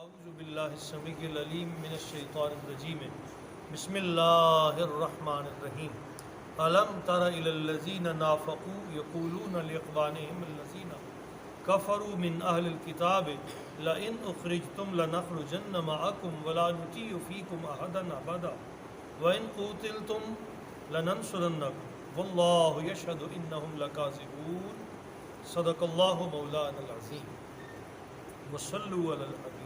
اعوذ باللہ السمیع العلیم من الشیطان الرجیم بسم اللہ الرحمن الرحیم الم تر الی الذین نافقوا یقولون لاخوانهم الذین کفروا من اہل الکتاب لئن اخرجتم لنخرجن معکم ولا نطیع فیکم احدا ابدا وان قوتلتم لننصرنکم واللہ یشہد انہم لکاذبون صدق اللہ مولانا العظیم وصلوا علی الحبیب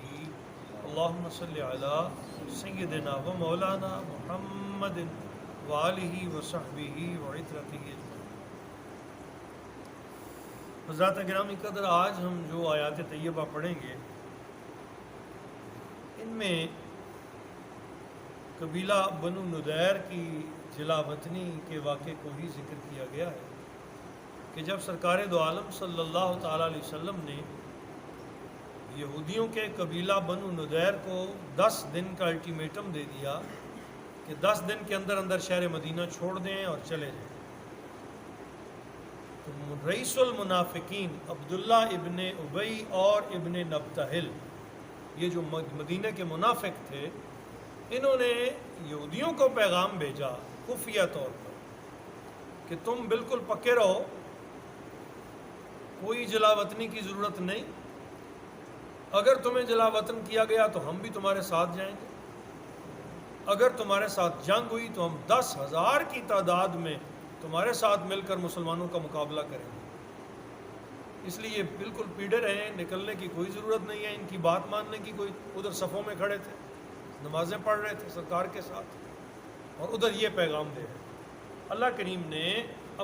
اللہم صلی علی سیدنا و مولانا محمد وآلہ وصحبہ وعترتہ اجمعین۔ حضرات گرامی قدر، آج ہم جو آیات طیبہ پڑھیں گے ان میں قبیلہ بنو نذیر کی جلا وطنی کے واقعے کو ہی ذکر کیا گیا ہے کہ جب سرکار دو عالم صلی اللہ تعالیٰ علیہ وسلم نے یہودیوں کے قبیلہ بنو نذیر کو 10 دن کا الٹیمیٹم دے دیا کہ 10 دن کے اندر اندر شہر مدینہ چھوڑ دیں اور چلے جائیں، تو رئیس المنافقین عبداللہ ابن ابی اور ابن نبتہل، یہ جو مدینہ کے منافق تھے، انہوں نے یہودیوں کو پیغام بھیجا خفیہ طور پر کہ تم بالکل پکے رہو، کوئی جلا وطنی کی ضرورت نہیں، اگر تمہیں جلا وطن کیا گیا تو ہم بھی تمہارے ساتھ جائیں گے، اگر تمہارے ساتھ جنگ ہوئی تو ہم 10,000 کی تعداد میں تمہارے ساتھ مل کر مسلمانوں کا مقابلہ کریں گے۔ اس لیے بالکل پیڑے رہے، نکلنے کی کوئی ضرورت نہیں ہے، ان کی بات ماننے کی کوئی، ادھر صفوں میں کھڑے تھے، نمازیں پڑھ رہے تھے سرکار کے ساتھ، اور ادھر یہ پیغام دے رہے۔ اللہ کریم نے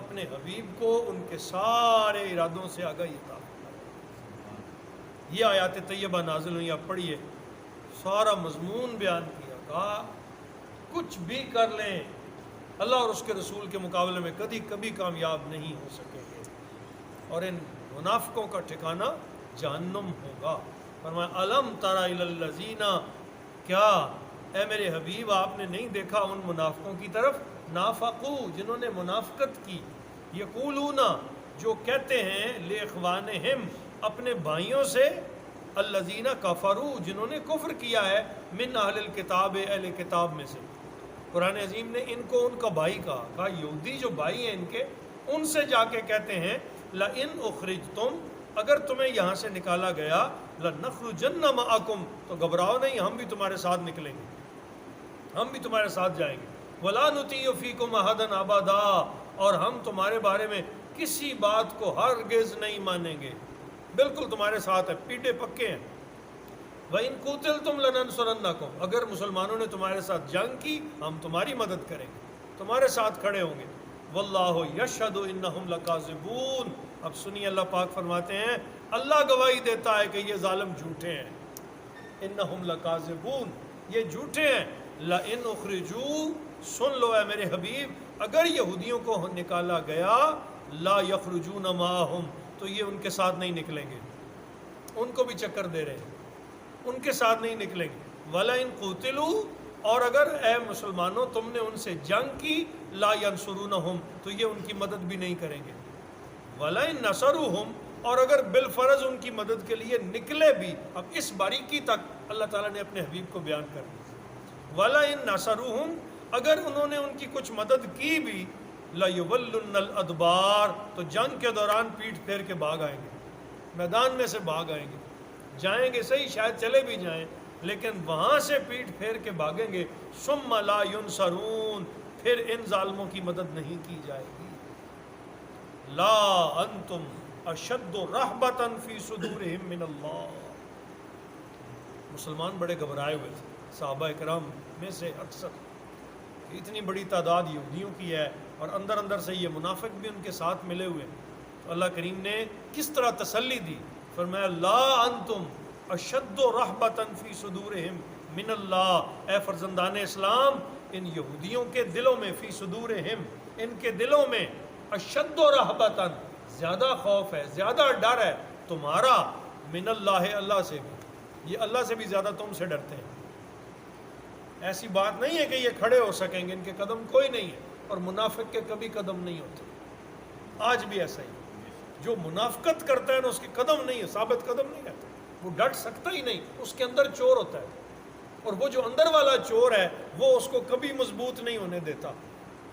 اپنے حبیب کو ان کے سارے ارادوں سے آگاہی عطا فرمائی۔ یہ آیات طیبہ نازل ہوئی، اب پڑھیے، سارا مضمون بیان کیا، کہا کچھ بھی کر لیں اللہ اور اس کے رسول کے مقابلے میں کبھی کامیاب نہیں ہو سکیں گے، اور ان منافقوں کا ٹھکانہ جہنم ہوگا۔ فرمایا الم تر الی الذین، کیا اے میرے حبیب آپ نے نہیں دیکھا ان منافقوں کی طرف، نافقو جنہوں نے منافقت کی، یقولون جو کہتے ہیں، لاخوانہم اپنے بھائیوں سے، الذین کفروا جنہوں نے کفر کیا ہے، من اہل الکتاب اہل کتاب میں سے۔ قرآن عظیم نے ان کو ان کا بھائی کہا یہودی جو بھائی ہیں ان کے، ان سے جا کے کہتے ہیں لئن اخرجتم اگر تمہیں یہاں سے نکالا گیا، لنخرجن معکم تو گھبراؤ نہیں، ہم بھی تمہارے ساتھ نکلیں گے، ہم بھی تمہارے ساتھ جائیں گے، ولا نطیع فیکم احدا ابدا اور ہم تمہارے بارے میں کسی بات کو ہرگز نہیں مانیں گے، بالکل تمہارے ساتھ ہیں، پیٹے پکے ہیں۔ وَإِن قُوتِلْتُمْ لَنَنصُرَنَّكُمْ اگر مسلمانوں نے تمہارے ساتھ جنگ کی ہم تمہاری مدد کریں گے، تمہارے ساتھ کھڑے ہوں گے۔ وَاللَّهُ يَشْهَدُ إِنَّهُمْ لَكَاذِبُونَ اب سنیے، اللہ پاک فرماتے ہیں اللہ گواہی دیتا ہے کہ یہ ظالم جھوٹے ہیں، إِنَّهُمْ لَكَاذِبُونَ یہ جھوٹے ہیں۔ لَإِنْ أُخْرِجُوا سن لو اے میرے حبیب، اگر یہودیوں کو نکالا گیا، لا يخرجون معهم تو یہ ان کے ساتھ نہیں نکلیں گے، ان کو بھی چکر دے رہے ہیں، ان کے ساتھ نہیں نکلیں گے۔ وَلَئِن قُوتِلُوا اور اگر اے مسلمانوں تم نے ان سے جنگ کی، لا ينصرونہم تو یہ ان کی مدد بھی نہیں کریں گے۔ وَلَئِن نَصَرُوهُمْ اور اگر بالفرض ان کی مدد کے لیے نکلے بھی، اب اس باریکی تک اللہ تعالیٰ نے اپنے حبیب کو بیان کر دیا۔ وَلَئِن نَصَرُوهُمْ اگر انہوں نے ان کی کچھ مدد کی بھی، لَيُوَلُّنَّ الْأَدْبَارَ تو جنگ کے دوران پیٹھ پھیر کے بھاگ آئیں گے، میدان میں سے بھاگ آئیں گے، جائیں گے صحیح، شاید چلے بھی جائیں لیکن وہاں سے پیٹھ پھیر کے بھاگیں گے۔ ثُمَّ لَا يُنصَرُونَ پھر ان ظالموں کی مدد نہیں کی جائے گی۔ لا انتم اشد رہبۃ فی صدورہم من اللہ مسلمان بڑے گھبرائے ہوئے تھے، صحابہ کرام میں سے اکثر، اتنی بڑی تعداد یہودیوں کی ہے اور اندر اندر سے یہ منافق بھی ان کے ساتھ ملے ہوئے، تو اللہ کریم نے کس طرح تسلی دی، فرمایا لا انتم اشد رہبۃ فی صدورہم من اللہ اے فرزندان اسلام ان یہودیوں کے دلوں میں، فی صدورہم ان کے دلوں میں، اشد رہبۃ زیادہ خوف ہے، زیادہ ڈر ہے تمہارا، من اللہ اللہ سے بھی، یہ اللہ سے بھی زیادہ تم سے ڈرتے ہیں۔ ایسی بات نہیں ہے کہ یہ کھڑے ہو سکیں گے، ان کے قدم کوئی نہیں ہے، اور منافق کے کبھی قدم نہیں ہوتے، آج بھی ایسا ہی جو منافقت کرتا ہے نا اس کے قدم نہیں ہے، ثابت قدم نہیں رہتا۔ وہ ڈٹ سکتا ہی نہیں، اس کے اندر چور ہوتا ہے، اور وہ جو اندر والا چور ہے وہ اس کو کبھی مضبوط نہیں ہونے دیتا۔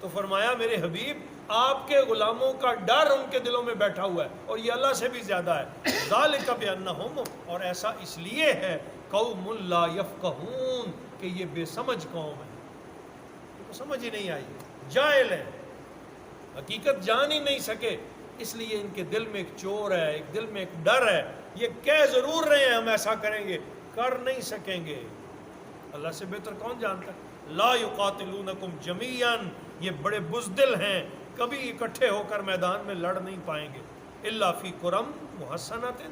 تو فرمایا میرے حبیب آپ کے غلاموں کا ڈر ان کے دلوں میں بیٹھا ہوا ہے، اور یہ اللہ سے بھی زیادہ ہے۔ ذالک بانہم، اور ایسا اس لیے ہے، قوم لا یفقہون، کہ یہ بے سمجھ قوم ہے، ان کو سمجھ ہی نہیں آئی، جاہل ہے، حقیقت جان ہی نہیں سکے، اس لیے ان کے دل میں ایک چور ہے، ایک دل میں ایک ڈر ہے، یہ کہہ ضرور رہے ہیں ہم ایسا کریں گے، کر نہیں سکیں گے۔ اللہ سے بہتر کون جانتا ہے؟ لا یقاتلونکم جمیعا، یہ بڑے بزدل ہیں، کبھی اکٹھے ہو کر میدان میں لڑ نہیں پائیں گے، الا فی قرم محصنۃ،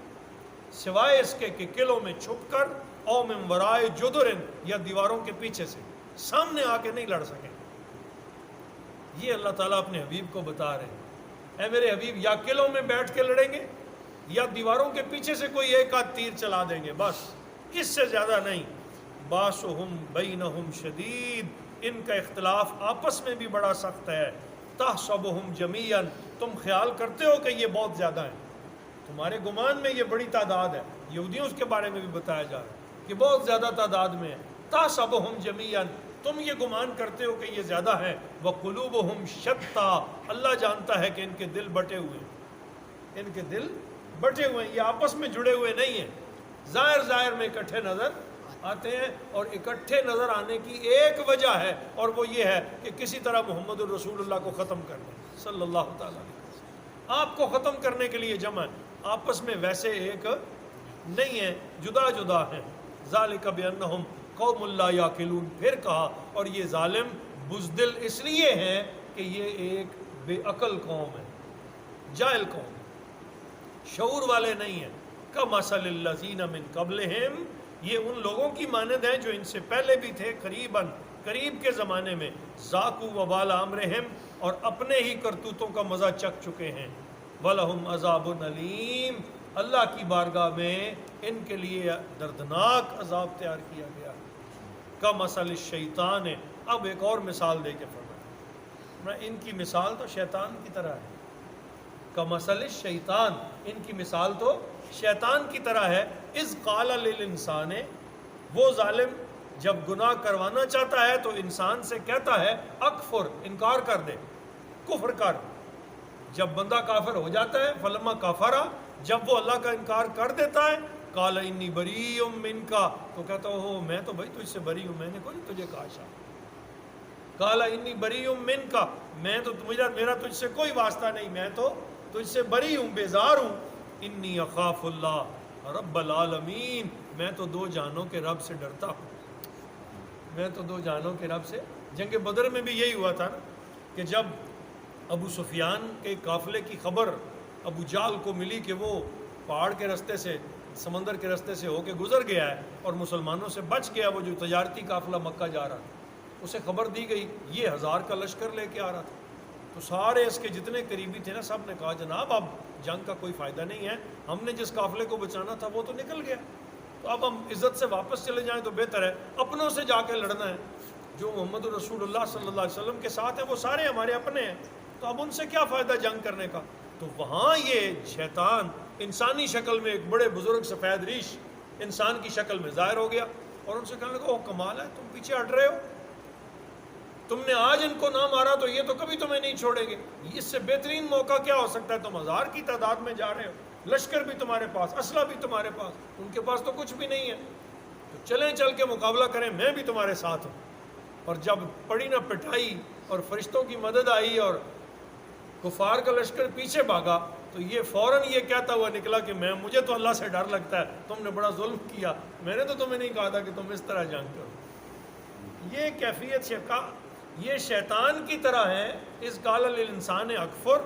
سوائے اس کے کہ قلعوں میں چھپ کر، او من ورائے جدر، یا دیواروں کے پیچھے سے، سامنے آ کے نہیں لڑ سکیں۔ یہ اللہ تعالیٰ اپنے حبیب کو بتا رہے ہیں، اے میرے حبیب یا قلعوں میں بیٹھ کے لڑیں گے، یا دیواروں کے پیچھے سے کوئی ایک آدھ تیر چلا دیں گے، بس اس سے زیادہ نہیں۔ باسہم بینہم شدید، ان کا اختلاف آپس میں بھی بڑا سخت ہے۔ تحسبہم جمیعا، تم خیال کرتے ہو کہ یہ بہت زیادہ ہیں، تمہارے گمان میں یہ بڑی تعداد ہے، یہودیوں اس کے بارے میں بھی بتایا جا رہا ہے کہ بہت زیادہ تعداد میں ہے۔ تحسبہم جمیعا، تم یہ گمان کرتے ہو کہ یہ زیادہ ہے، وقلوبہم شتیٰ، اللہ جانتا ہے کہ ان کے دل بٹے ہوئے ہیں، ان کے دل بٹے ہوئے ہیں، یہ آپس میں جڑے ہوئے نہیں ہیں، ظاہر میں اکٹھے نظر آتے ہیں، اور اکٹھے نظر آنے کی ایک وجہ ہے، اور وہ یہ ہے کہ کسی طرح محمد الرسول اللہ کو ختم کرنا، صلی اللہ تعالیٰ علیہ وسلم، آپ کو ختم کرنے کے لیے جمع ہے، آپس میں ویسے ایک نہیں ہے، جدا جدا ہیں۔ ذالک بانہم قوم لا یعقلون، پھر کہا اور یہ ظالم بزدل اس لیے ہیں کہ یہ ایک بے عقل قوم ہے، جاہل قوم، شعور والے نہیں ہیں۔ کمثل الذین من قبلہم، یہ ان لوگوں کی مانند ہیں جو ان سے پہلے بھی تھے، قریب کے زمانے میں، ذاقوا وبال امرہم، اور اپنے ہی کرتوتوں کا مزہ چکھ چکے ہیں، وَلَهُمْ عَذَابٌ علیم، اللہ کی بارگاہ میں ان کے لیے دردناک عذاب تیار کیا گیا۔ کمثل الشیطان، اب ایک اور مثال دے کے فرمایا، ان کی مثال تو شیطان کی طرح ہے، کمثل الشیطان، ان کی مثال تو شیطان کی طرح ہے۔ اذ قال للانسان، وہ ظالم جب گناہ کروانا چاہتا ہے تو انسان سے کہتا ہے اکفر، انکار کر دے، کفر کر، جب بندہ کافر ہو جاتا ہے، فلما کفرا، جب وہ اللہ کا انکار کر دیتا ہے، قال انی بریء منک، تو کہتا ہو میں تو بھائی تجھ سے بری ہوں، میں نے کوئی تجھے کہا شاہ، قال انی بریء منک، میں تو میرا تجھ سے کوئی واسطہ نہیں، میں تو تجھ سے بری ہوں، بیزار ہوں، انی اخاف اللہ رب العالمین، میں تو دو جہانوں کے رب سے ڈرتا ہوں، میں تو دو جہانوں کے رب سے۔ جنگ بدر میں بھی یہی ہوا تھا نا، کہ جب ابو سفیان کے قافلے کی خبر ابو جہل کو ملی کہ وہ پہاڑ کے رستے سے، سمندر کے رستے سے ہو کے گزر گیا ہے اور مسلمانوں سے بچ گیا، وہ جو تجارتی قافلہ مکہ جا رہا تھا، اسے خبر دی گئی یہ 1000 کا لشکر لے کے آ رہا تھا، تو سارے اس کے جتنے قریبی تھے نا، سب نے کہا جناب اب جنگ کا کوئی فائدہ نہیں ہے، ہم نے جس قافلے کو بچانا تھا وہ تو نکل گیا، تو اب ہم عزت سے واپس چلے جائیں تو بہتر ہے، اپنوں سے جا کے لڑنا ہے، جو محمد رسول اللہ صلی اللہ علیہ وسلم کے ساتھ ہیں وہ سارے ہمارے اپنے ہیں، تو اب ان سے کیا فائدہ جنگ کرنے کا۔ تو وہاں یہ شیطان انسانی شکل میں ایک بڑے بزرگ سفید ریش انسان کی شکل میں ظاہر ہو گیا، اور ان سے کہنے لگا او کمال ہے، تم پیچھے ہٹ رہے ہو، تم نے آج ان کو نہ مارا تو یہ تو کبھی تمہیں نہیں چھوڑیں گے، اس سے بہترین موقع کیا ہو سکتا ہے، تم 1000 کی تعداد میں جا رہے ہو، لشکر بھی تمہارے پاس، اسلحہ بھی تمہارے پاس، ان کے پاس تو کچھ بھی نہیں ہے، تو چلیں چل کے مقابلہ کریں، میں بھی تمہارے ساتھ ہوں۔ اور جب پڑی نہ پٹائی اور فرشتوں کی مدد آئی اور کفار کا لشکر پیچھے بھاگا، تو یہ فوراً یہ کہتا ہوا نکلا کہ مجھے تو اللہ سے ڈر لگتا ہے، تم نے بڑا ظلم کیا، میں نے تو تمہیں نہیں کہا تھا کہ تم اس طرح جنگ کرو۔ یہ کیفیت یہ شیطان کی طرح ہے۔ اس قال للانسان اکفر،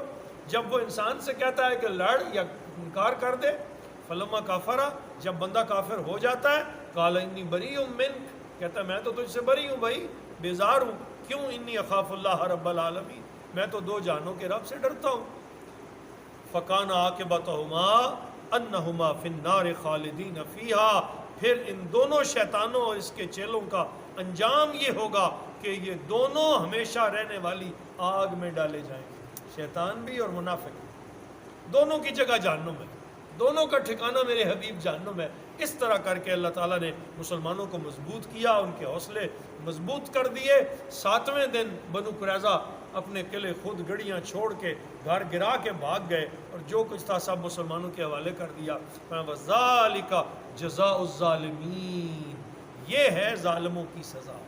جب وہ انسان سے کہتا ہے کہ لڑ یا انکار کر دے، فلما کافرا، جب بندہ کافر ہو جاتا ہے، قال انی بریء منک، کہتا ہے میں تو تجھ سے بری ہوں بھائی، بیزار ہوں، کیوں، انی اخاف اللہ رب العالمین، میں تو دو جہانوں کے رب سے ڈرتا ہوں۔ فکان عاقبتہما انہما فی النار خالدین فیہا، پھر ان دونوں شیطانوں اور اس کے چیلوں کا انجام یہ ہوگا کہ یہ دونوں ہمیشہ رہنے والی آگ میں ڈالے جائیں گے، شیطان بھی اور منافق بھی، دونوں کی جگہ جہنم ہے، دونوں کا ٹھکانہ میرے حبیب جہنم ہے۔ اس طرح کر کے اللہ تعالیٰ نے مسلمانوں کو مضبوط کیا، ان کے حوصلے مضبوط کر دیے۔ 7ویں دن بنو قریظہ اپنے قلعے خود گڑیاں چھوڑ کے گھر گرا کے بھاگ گئے، اور جو کچھ تھا سب مسلمانوں کے حوالے کر دیا۔ وَذَلِكَ جَزَاءُ الظَّالِمِينَ، یہ ہے ظالموں کی سزا۔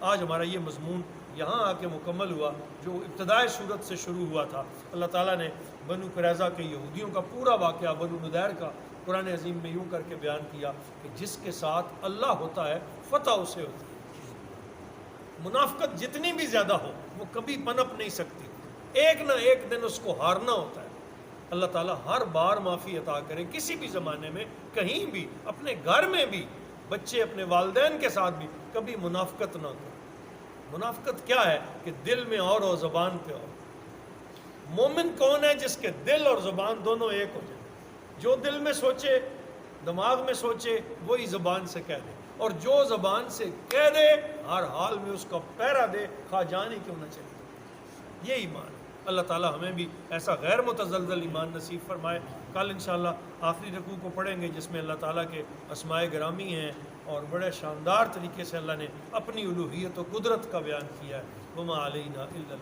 آج ہمارا یہ مضمون یہاں آ کے مکمل ہوا، جو ابتدائے صورت سے شروع ہوا تھا۔ اللہ تعالیٰ نے بنو قریظہ کے یہودیوں کا پورا واقعہ بنو نضیر کا قرآن عظیم میں یوں کر کے بیان کیا کہ جس کے ساتھ اللہ ہوتا ہے فتح اسے ہوتی ہے۔ منافقت جتنی بھی زیادہ ہو وہ کبھی پنپ نہیں سکتی، ایک نہ ایک دن اس کو ہارنا ہوتا ہے۔ اللہ تعالیٰ ہر بار معافی عطا کرے، کسی بھی زمانے میں کہیں بھی، اپنے گھر میں بھی، بچے اپنے والدین کے ساتھ بھی کبھی منافقت نہ کریں۔ منافقت کیا ہے کہ دل میں اور زبان پہ اور۔ مومن کون ہے؟ جس کے دل اور زبان دونوں ایک ہو جائیں، جو دل میں سوچے، دماغ میں سوچے، وہی زبان سے کہہ دے، اور جو زبان سے کہہ دے ہر حال میں اس کا پہرا دے، خواہ جان ہی کیوں نہ چلے۔ یہ ایمان ہے۔ اللہ تعالیٰ ہمیں بھی ایسا غیر متزلزل ایمان نصیب فرمائے۔ کل انشاءاللہ آخری رکوع کو پڑھیں گے جس میں اللہ تعالیٰ کے اسماء گرامی ہیں، اور بڑے شاندار طریقے سے اللہ نے اپنی الوہیت و قدرت کا بیان کیا ہے۔ وما علینا الا